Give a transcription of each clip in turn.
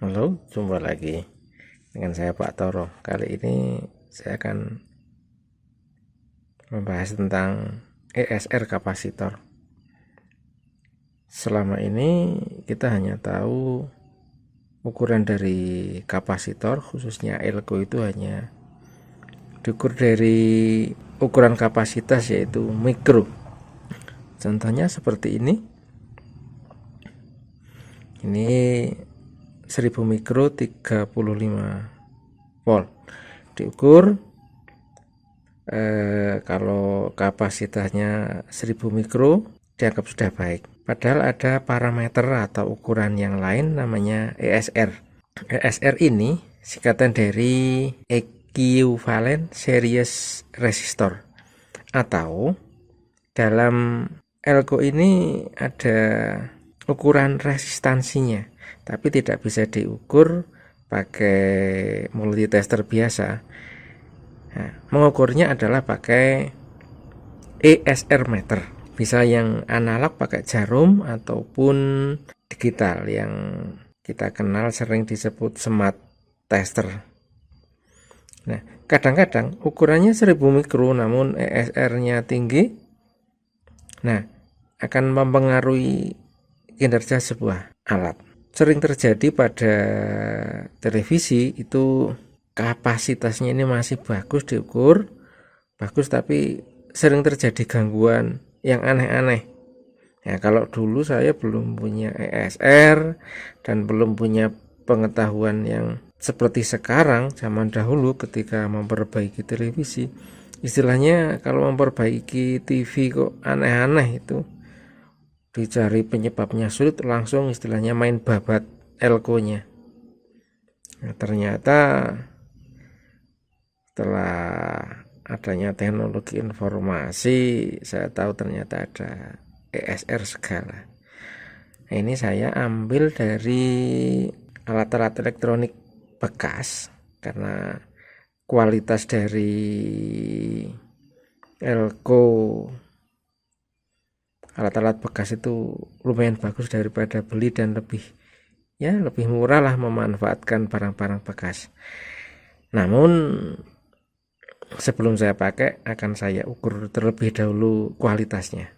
Halo, jumpa lagi dengan saya Pak Toro. Kali ini saya akan membahas tentang ESR kapasitor. Selama ini kita hanya tahu ukuran dari kapasitor, khususnya elko itu hanya diukur dari ukuran kapasitas, yaitu mikro. Contohnya seperti ini. Ini 1000 mikro 35 volt. Diukur kalau kapasitasnya 1000 mikro dianggap sudah baik. Padahal ada parameter atau ukuran yang lain namanya ESR. ESR ini singkatan dari equivalent series resistor, atau dalam elko ini ada ukuran resistansinya, tapi tidak bisa diukur pakai multitester biasa. Nah, mengukurnya adalah pakai ESR meter. Bisa yang analog pakai jarum ataupun digital yang kita kenal sering disebut smart tester. Nah, kadang-kadang ukurannya 1000 mikro namun ESR-nya tinggi. Nah, akan mempengaruhi kinerja sebuah alat. Sering terjadi pada televisi itu kapasitasnya ini masih bagus diukur, bagus, tapi sering terjadi gangguan yang aneh-aneh. Ya, kalau dulu saya belum punya ESR dan belum punya pengetahuan yang seperti sekarang, zaman dahulu ketika memperbaiki televisi, istilahnya kalau memperbaiki TV kok aneh-aneh, itu dicari penyebabnya sulit, langsung istilahnya main babat elko-nya. Nah, ternyata setelah adanya teknologi informasi, saya tahu ternyata ada ESR segala. Nah, ini saya ambil dari alat-alat elektronik bekas, karena kualitas dari elko alat-alat bekas itu lumayan bagus daripada beli, dan lebih murah lah memanfaatkan barang-barang bekas. Namun sebelum saya pakai, akan saya ukur terlebih dahulu kualitasnya.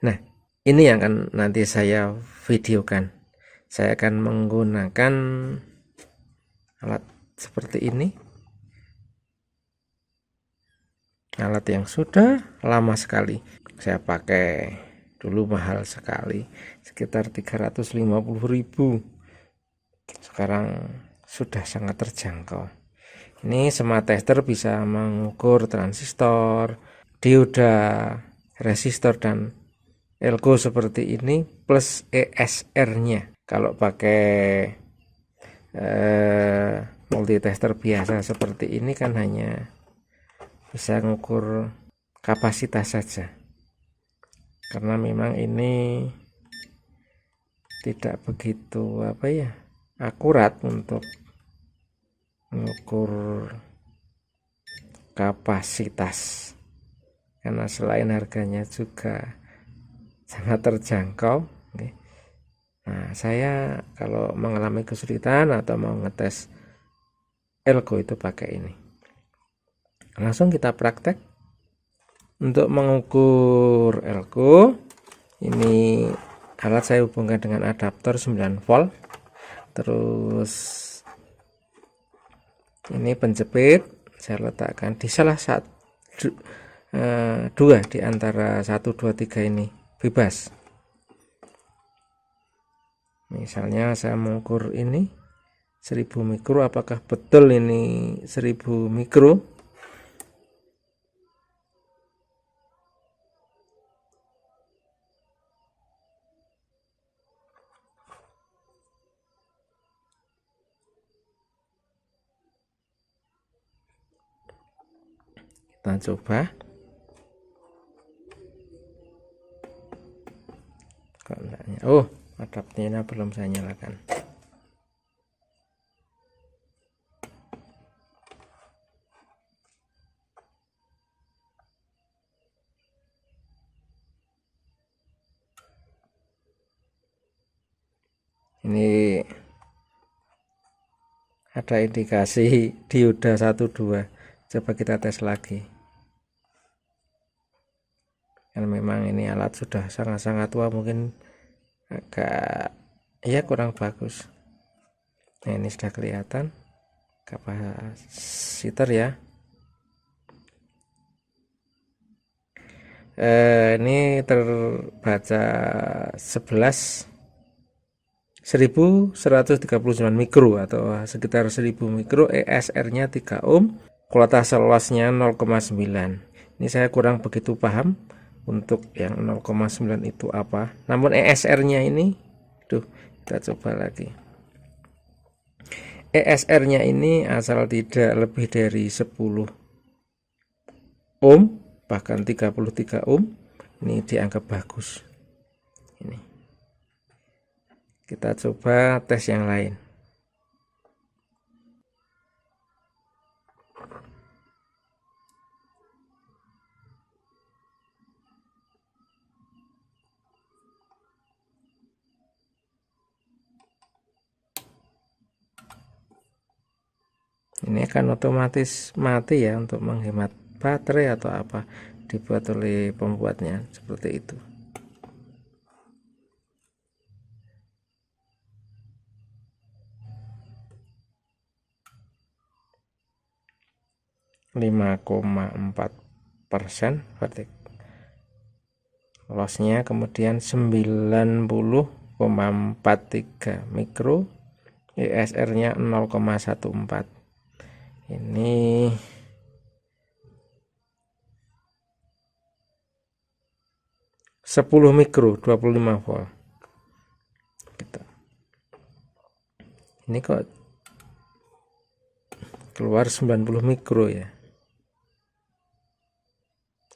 Nah, ini yang akan nanti saya videokan. Saya akan menggunakan alat seperti ini, alat yang sudah lama sekali saya pakai. Dulu mahal sekali, sekitar 350.000. Sekarang sudah sangat terjangkau. Ini smart tester bisa mengukur transistor, dioda, resistor, dan elko seperti ini, plus ESR-nya. Kalau pakai multitester biasa seperti ini kan hanya bisa mengukur kapasitas saja, karena memang ini tidak begitu akurat untuk mengukur kapasitas, karena selain harganya juga sangat terjangkau. Nah, saya kalau mengalami kesulitan atau mau ngetes elko itu pakai ini. Langsung kita praktek. Untuk mengukur elko, ini alat saya hubungkan dengan adaptor 9 volt. Terus ini penjepit saya letakkan di salah satu dua di antara 1, 2, 3 ini, bebas. Misalnya saya mengukur ini 1000 mikro, apakah betul ini 1000 mikro? Kita coba. Oh, adaptornya belum saya nyalakan. Ini ada indikasi dioda 1,2. Coba kita tes lagi. Kan memang ini alat sudah sangat-sangat tua, mungkin agak ya kurang bagus. Nah, ini sudah kelihatan kapasitor ya. Ini terbaca 1139 mikro atau sekitar 1000 mikro. ESR-nya 3 ohm, kualitas lossnya 0,9. Ini saya kurang begitu paham untuk yang 0,9 itu apa. Namun ESR-nya ini, kita coba lagi. ESR-nya ini asal tidak lebih dari 10 ohm, bahkan 33 ohm, ini dianggap bagus. Ini kita coba tes yang lain. Ini akan otomatis mati ya, untuk menghemat baterai atau apa, dibuat oleh pembuatnya seperti itu. ,4% berarti lossnya, kemudian 90,43 mikro, ESR-nya 0,14. Ini (10 mikro 25 volt gitu. Ini kok keluar 90 mikro ya,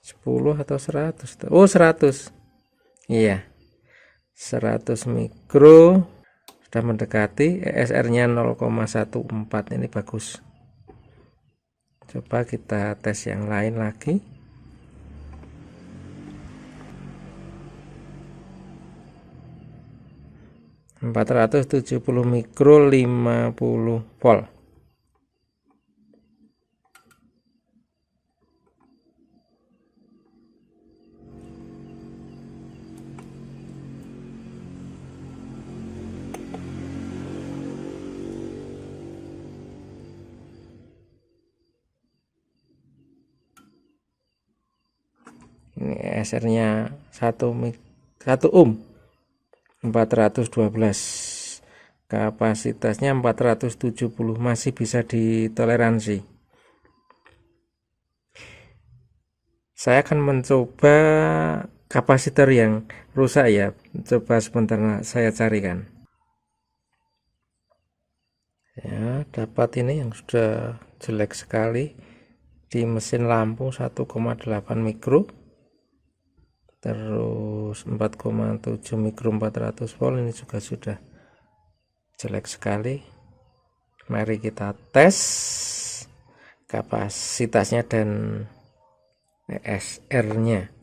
10 atau 100? Oh, 100. Iya, 100 mikro, sudah mendekati. ESR-nya 0,14. Ini bagus. Coba kita tes yang lain lagi. (470 mikro 50 volt). Ini ESR-nya 1 ohm, 412. Kapasitasnya 470, masih bisa ditoleransi. Saya akan mencoba kapasitor yang rusak ya. Coba sebentar, saya carikan. Ya, dapat ini yang sudah jelek sekali di mesin lampu, 1,8 mikro. Terus 4,7 mikro 400 volt, ini juga sudah jelek sekali. Mari kita tes kapasitasnya dan ESR-nya.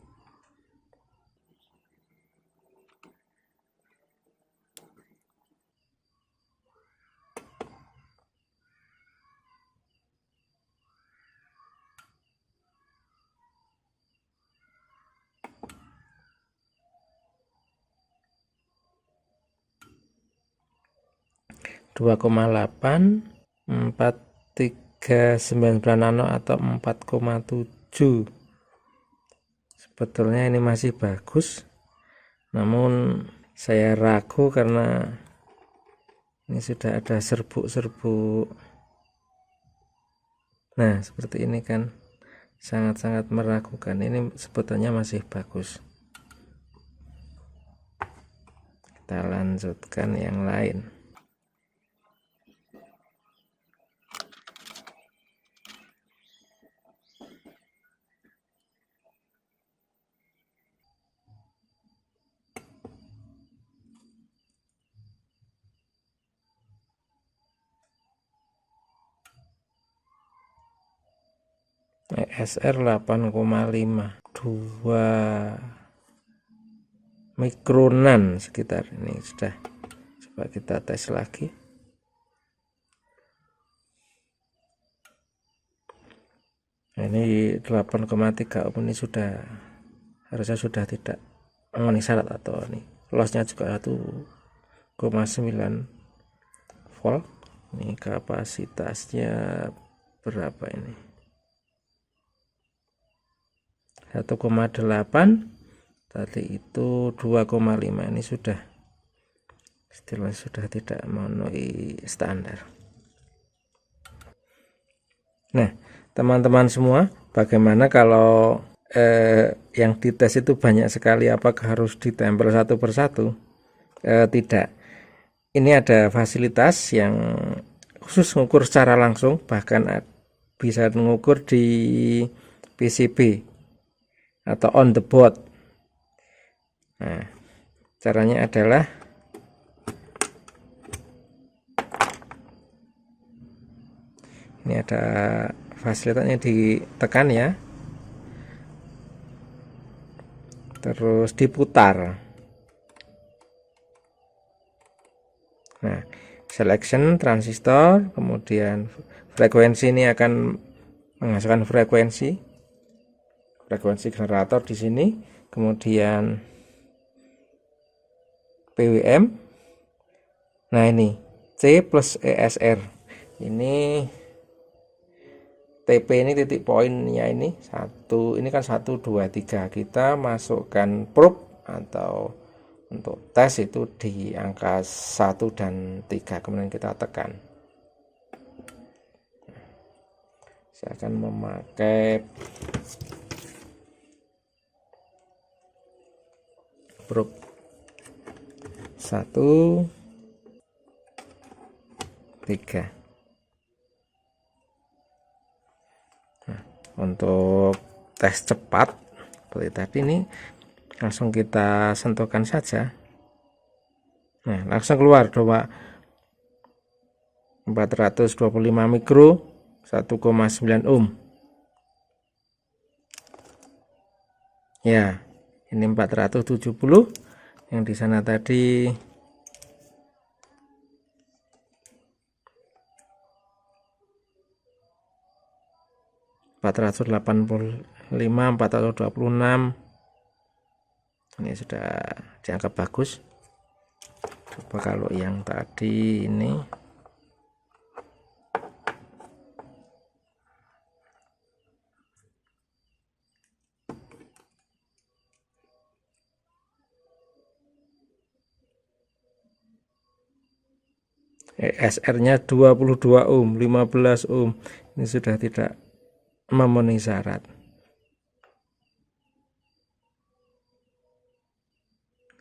(2,8, 4399 nano atau 4,7). Sebetulnya ini masih bagus, namun saya ragu karena ini sudah ada serbuk-serbuk. Nah, seperti ini kan, sangat-sangat meragukan. Ini sebetulnya masih bagus. Kita lanjutkan yang lain. ESR 8,5, 2 mikronan sekitar ini sudah. Coba kita tes lagi. Nah, ini 8,3 ohm ini harusnya sudah tidak memenuhi syarat, atau ini lossnya juga 1,9 volt. Ini kapasitasnya berapa ini, 1,8. tadi itu 2,5. ini sudah tidak memenuhi standar. Nah, teman-teman semua, bagaimana kalau yang dites itu banyak sekali, apakah harus ditempel satu persatu? Tidak. Ini ada fasilitas yang khusus mengukur secara langsung, bahkan bisa mengukur di PCB atau on the board. Nah, caranya adalah ini ada fasilitasnya, ditekan ya, terus diputar. Nah, selection transistor, kemudian frekuensi ini akan menghasilkan frekuensi generator di sini, kemudian PWM. Nah, ini C plus ESR. Ini TP ini titik poinnya ini ini kan 1 2 3. Kita masukkan probe atau untuk tes itu di angka 1 dan 3, kemudian kita tekan. Saya akan memakai probe 1 3. Nah, untuk tes cepat seperti tadi ini langsung kita sentuhkan saja. Nah, langsung keluar 425 mikro, 1,9 ohm. Ya, ini 470, yang di sana tadi 485, 426. Ini sudah dianggap bagus. Coba kalau yang tadi ini ESR-nya 22 ohm, 15 ohm. Ini sudah tidak memenuhi syarat.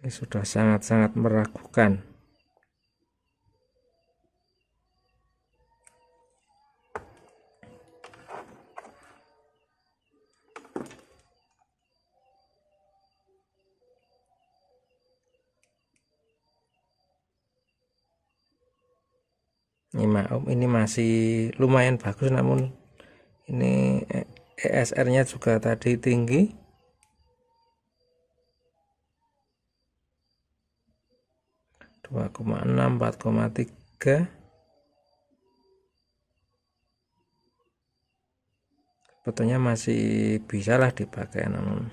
Ini sudah sangat-sangat meragukan. Ini masih lumayan bagus, namun ini ESR-nya juga tadi tinggi. 2,6, 4,3. Sebetulnya masih bisa lah dipakai, namun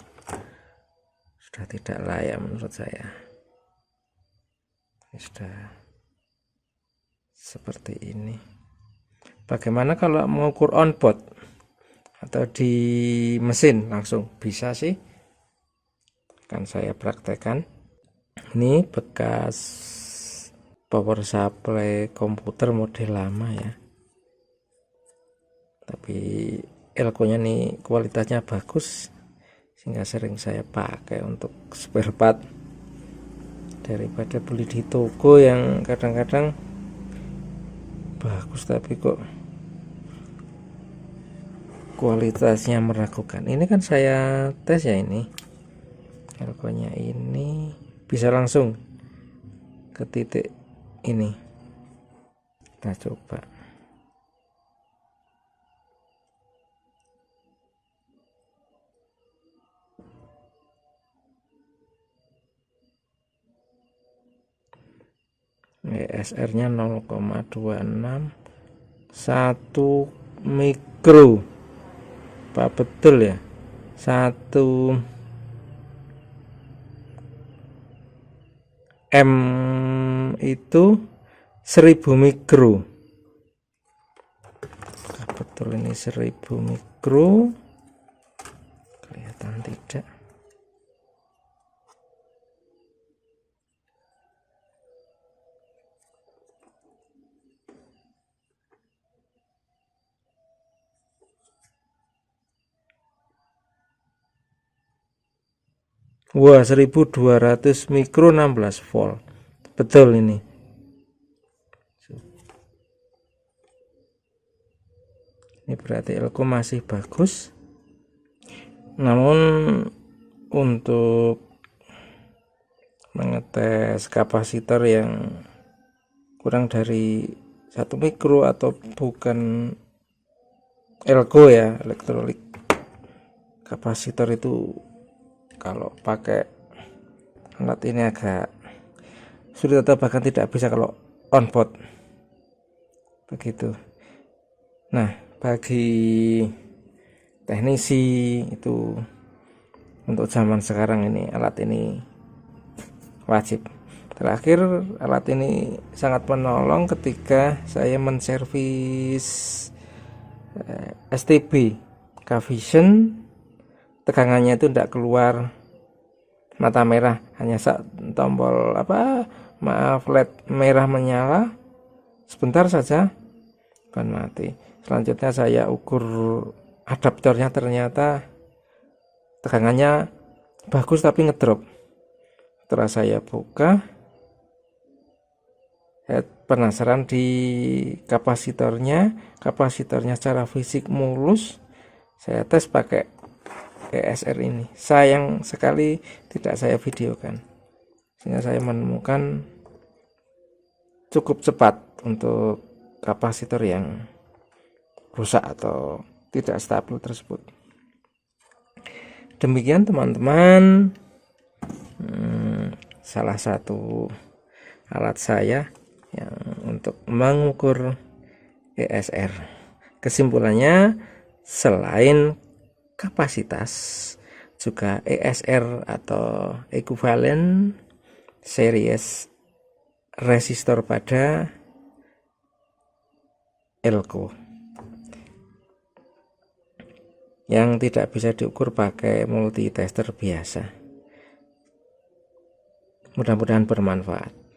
sudah tidak layak menurut saya. Ini sudah seperti ini. Bagaimana kalau mengukur on board atau di mesin langsung? Bisa sih, akan saya praktekkan. Ini bekas power supply komputer model lama ya, tapi elko-nya nih kualitasnya bagus, sehingga sering saya pakai untuk spare part daripada beli di toko yang kadang-kadang bagus tapi kok kualitasnya meragukan. Ini kan saya tes ya, ini elko-nya ini bisa langsung ke titik ini. Kita coba. ESR-nya 0,26, 1 mikro apa betul ya 1 M itu 1000 mikro. Apakah betul ini 1000 mikro? Kelihatan tidak. Wah, 1200 mikro 16 volt. Betul ini. Ini berarti elko masih bagus. Namun untuk mengetes kapasitor yang kurang dari 1 mikro atau bukan elko ya, elektrolit kapasitor itu kalau pakai alat ini agak sulit atau bahkan tidak bisa kalau on board begitu. Nah, bagi teknisi itu untuk zaman sekarang ini alat ini wajib. Terakhir, alat ini sangat menolong ketika saya menservis STB K-Vision. Tegangannya itu tidak keluar mata merah, hanya saat tombol LED merah menyala sebentar saja ban mati. Selanjutnya saya ukur adaptornya, ternyata tegangannya bagus tapi ngedrop. Setelah saya buka, saya penasaran di kapasitornya secara fisik mulus. Saya tes pakai ESR ini. Sayang sekali tidak saya videokan, sehingga saya menemukan cukup cepat untuk kapasitor yang rusak atau tidak stabil tersebut. Demikian teman-teman, salah satu alat saya yang untuk mengukur ESR. Kesimpulannya, selain kapasitas, juga ESR atau ekuivalen series resistor pada elko yang tidak bisa diukur pakai multitester biasa. Mudah-mudahan bermanfaat.